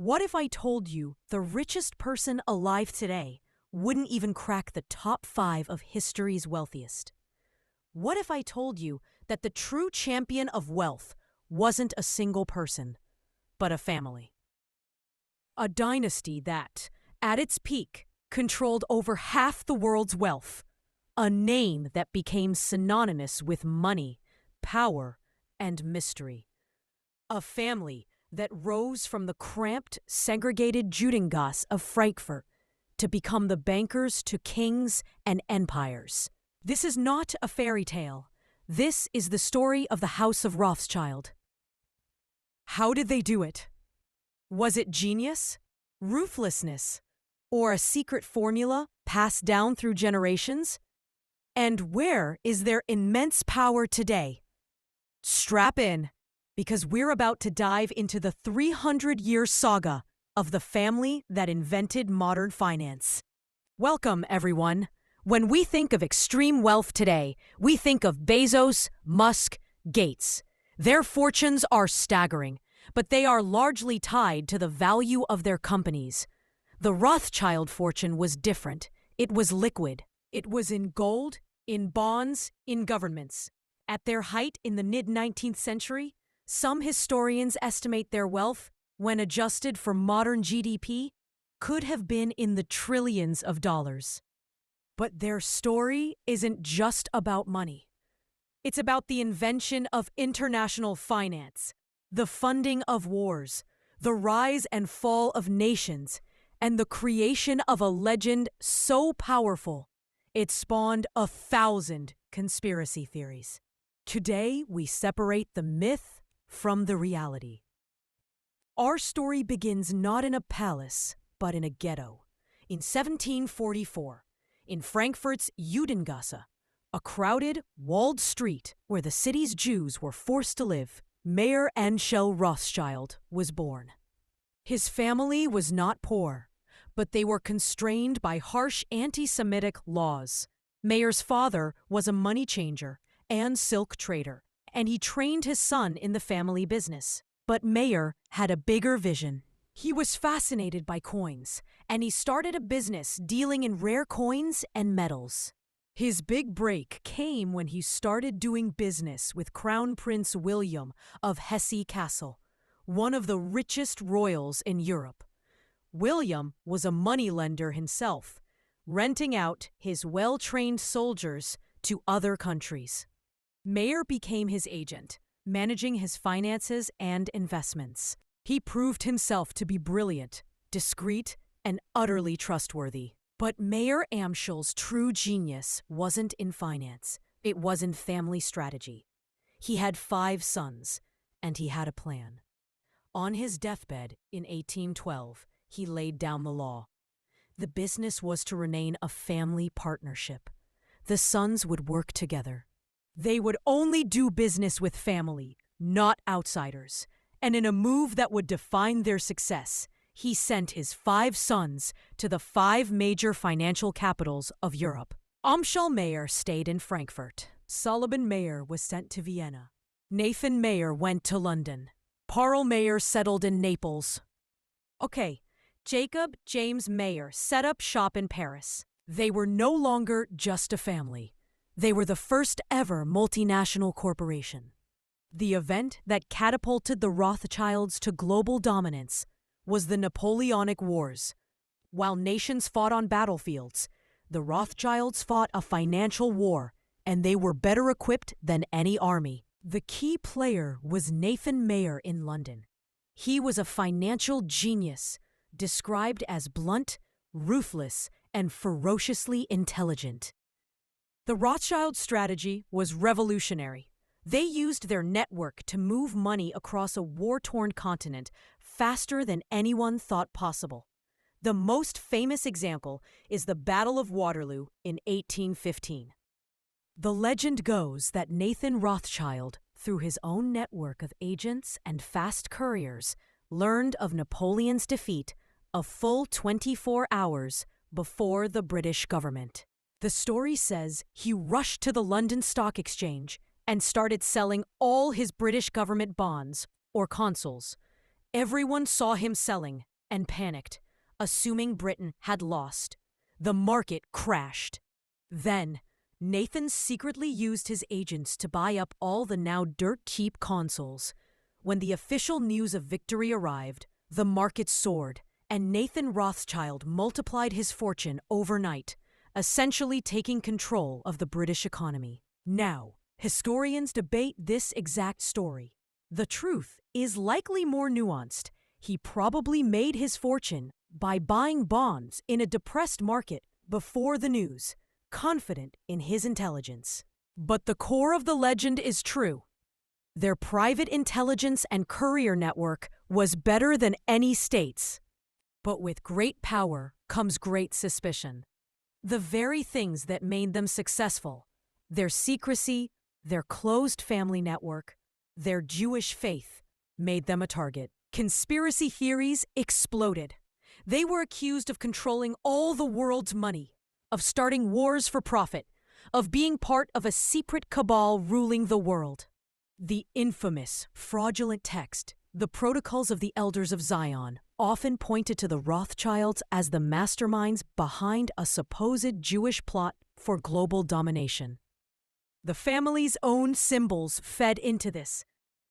What if I told you the richest person alive today wouldn't even crack the top 5 of history's wealthiest? What if I told you that the true champion of wealth wasn't a single person, but a family? A dynasty that, at its peak, controlled over half the world's wealth. A name that became synonymous with money, power, and mystery. A family that rose from the cramped, segregated Judengasse of Frankfurt to become the bankers to kings and empires. This is not a fairy tale. This is the story of the House of Rothschild. How did they do it? Was it genius, ruthlessness, or a secret formula passed down through generations? And where is their immense power today? Strap in, because we're about to dive into the 300-year saga of the family that invented modern finance. Welcome, everyone. When we think of extreme wealth today, we think of Bezos, Musk, Gates. Their fortunes are staggering, but they are largely tied to the value of their companies. The Rothschild fortune was different. It was liquid. It was in gold, in bonds, in governments. At their height in the mid-19th century, some historians estimate their wealth, when adjusted for modern GDP, could have been in the trillions of dollars. But their story isn't just about money. It's about the invention of international finance, the funding of wars, the rise and fall of nations, and the creation of a legend so powerful it spawned 1,000 conspiracy theories. Today, we separate the myth from the reality. Our story begins not in a palace, but in a ghetto. In 1744, in Frankfurt's Judengasse, a crowded, walled street where the city's Jews were forced to live, Mayer Amschel Rothschild was born. His family was not poor, but they were constrained by harsh anti-Semitic laws. Mayer's father was a money changer and silk trader, and he trained his son in the family business. But Mayer had a bigger vision. He was fascinated by coins, and he started a business dealing in rare coins and metals. His big break came when he started doing business with Crown Prince William of Hesse-Kassel, one of the richest royals in Europe. William was a moneylender himself, renting out his well-trained soldiers to other countries. Mayer became his agent, managing his finances and investments. He proved himself to be brilliant, discreet, and utterly trustworthy. But Mayer Amschel's true genius wasn't in finance. It was in family strategy. He had 5 sons, and he had a plan. On his deathbed in 1812, he laid down the law. The business was to remain a family partnership. The sons would work together. They would only do business with family, not outsiders. And in a move that would define their success, he sent his 5 sons to the 5 major financial capitals of Europe. Amschel Mayer stayed in Frankfurt. Solomon Mayer was sent to Vienna. Nathan Mayer went to London. Paul Mayer settled in Naples. Okay, Jacob James Mayer set up shop in Paris. They were no longer just a family. They were the first ever multinational corporation. The event that catapulted the Rothschilds to global dominance was the Napoleonic Wars. While nations fought on battlefields, the Rothschilds fought a financial war, and they were better equipped than any army. The key player was Nathan Mayer in London. He was a financial genius, described as blunt, ruthless, and ferociously intelligent. The Rothschild strategy was revolutionary. They used their network to move money across a war-torn continent faster than anyone thought possible. The most famous example is the Battle of Waterloo in 1815. The legend goes that Nathan Rothschild, through his own network of agents and fast couriers, learned of Napoleon's defeat a full 24 hours before the British government. The story says he rushed to the London Stock Exchange and started selling all his British government bonds, or consols. Everyone saw him selling, and panicked, assuming Britain had lost. The market crashed. Then, Nathan secretly used his agents to buy up all the now dirt-cheap consoles. When the official news of victory arrived, the market soared, and Nathan Rothschild multiplied his fortune overnight, essentially taking control of the British economy. Now, historians debate this exact story. The truth is likely more nuanced. He probably made his fortune by buying bonds in a depressed market before the news, confident in his intelligence. But the core of the legend is true. Their private intelligence and courier network was better than any state's. But with great power comes great suspicion. The very things that made them successful, their secrecy, their closed family network, their Jewish faith, made them a target. Conspiracy theories exploded. They were accused of controlling all the world's money, of starting wars for profit, of being part of a secret cabal ruling the world. The infamous, fraudulent text, the Protocols of the Elders of Zion, often pointed to the Rothschilds as the masterminds behind a supposed Jewish plot for global domination. The family's own symbols fed into this.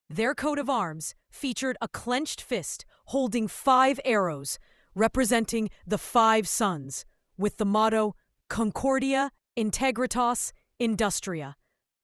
Their coat of arms featured a clenched fist holding 5 arrows, representing the 5 sons, with the motto Concordia, Integritas, Industria,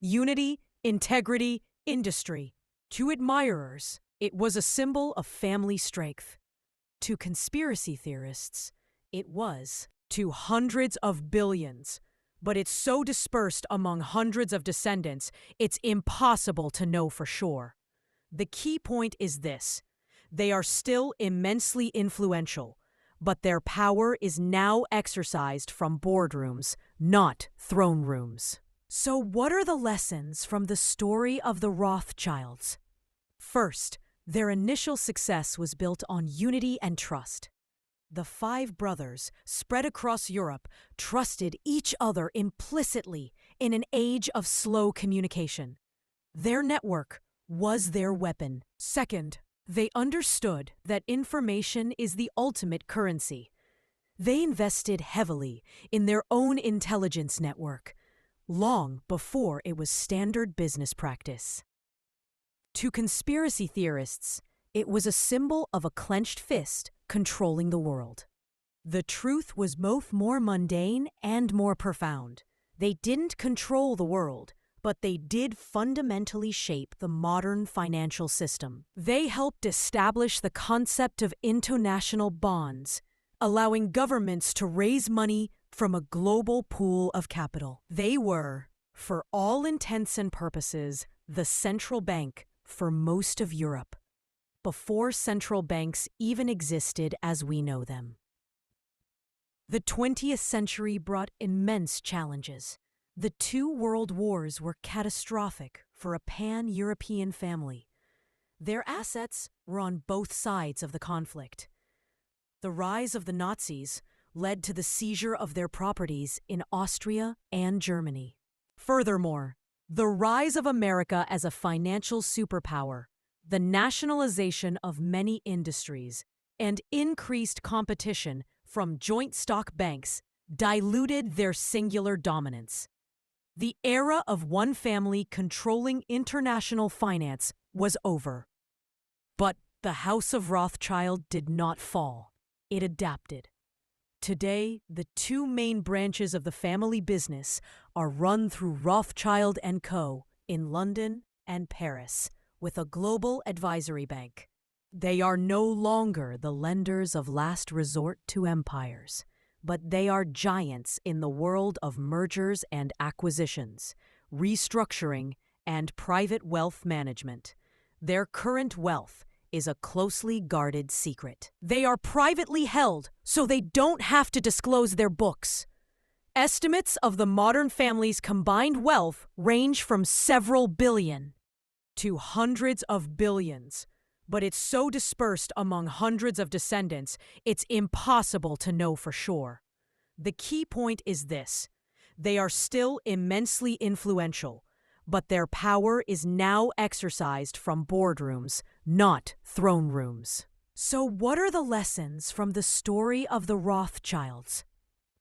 Unity, Integrity, Industry. To admirers, it was a symbol of family strength. To conspiracy theorists, it was. To hundreds of billions. But it's so dispersed among hundreds of descendants, it's impossible to know for sure. The key point is this: they are still immensely influential, but their power is now exercised from boardrooms, not throne rooms. So what are the lessons from the story of the Rothschilds? First, their initial success was built on unity and trust. The 5 brothers, spread across Europe, trusted each other implicitly in an age of slow communication. Their network was their weapon. Second, they understood that information is the ultimate currency. They invested heavily in their own intelligence network, long before it was standard business practice. To conspiracy theorists, it was a symbol of a clenched fist controlling the world. The truth was both more mundane and more profound. They didn't control the world, but they did fundamentally shape the modern financial system. They helped establish the concept of international bonds, allowing governments to raise money from a global pool of capital. They were, for all intents and purposes, the central bank for most of Europe, before central banks even existed as we know them. The 20th century brought immense challenges. The 2 world wars were catastrophic for a pan-European family. Their assets were on both sides of the conflict. The rise of the Nazis led to the seizure of their properties in Austria and Germany. Furthermore, the rise of America as a financial superpower, the nationalization of many industries, and increased competition from joint stock banks diluted their singular dominance. The era of one family controlling international finance was over. But the House of Rothschild did not fall. It adapted. Today, the 2 main branches of the family business are run through Rothschild & Co. in London and Paris, with a global advisory bank. They are no longer the lenders of last resort to empires, but they are giants in the world of mergers and acquisitions, restructuring, and private wealth management. Their current wealth is a closely guarded secret. They are privately held, so they don't have to disclose their books. Estimates of the modern family's combined wealth range from several billion to hundreds of billions, but it's so dispersed among hundreds of descendants, it's impossible to know for sure. The key point is this: they are still immensely influential, but their power is now exercised from boardrooms, not throne rooms. So what are the lessons from the story of the Rothschilds?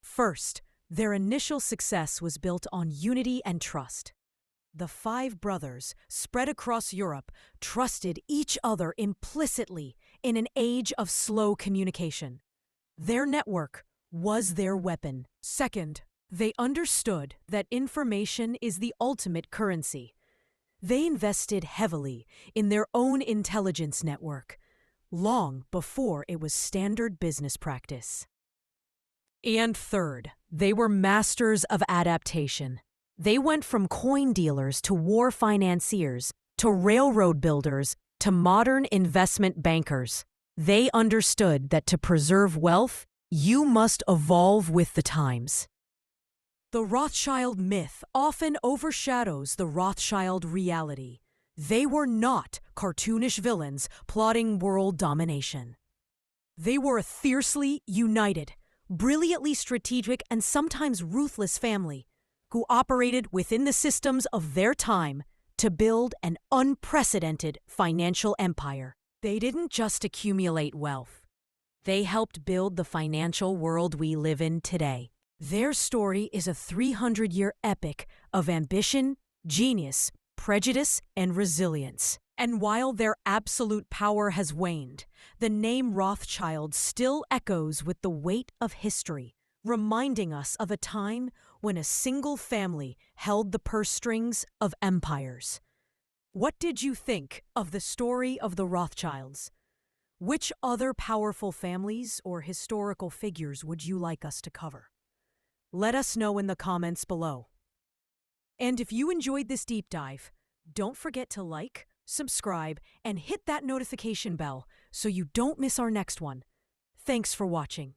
First, their initial success was built on unity and trust. The five brothers, spread across Europe, trusted each other implicitly in an age of slow communication. Their network was their weapon. Second, they understood that information is the ultimate currency. They invested heavily in their own intelligence network, long before it was standard business practice. And third, they were masters of adaptation. They went from coin dealers to war financiers, to railroad builders, to modern investment bankers. They understood that to preserve wealth, you must evolve with the times. The Rothschild myth often overshadows the Rothschild reality. They were not cartoonish villains plotting world domination. They were a fiercely united, brilliantly strategic, and sometimes ruthless family who operated within the systems of their time to build an unprecedented financial empire. They didn't just accumulate wealth. They helped build the financial world we live in today. Their story is a 300-year epic of ambition, genius, prejudice, and resilience. And while their absolute power has waned, the name Rothschild still echoes with the weight of history, reminding us of a time when a single family held the purse strings of empires. What did you think of the story of the Rothschilds? Which other powerful families or historical figures would you like us to cover? Let us know in the comments below. And if you enjoyed this deep dive, don't forget to like, subscribe, and hit that notification bell so you don't miss our next one. Thanks for watching.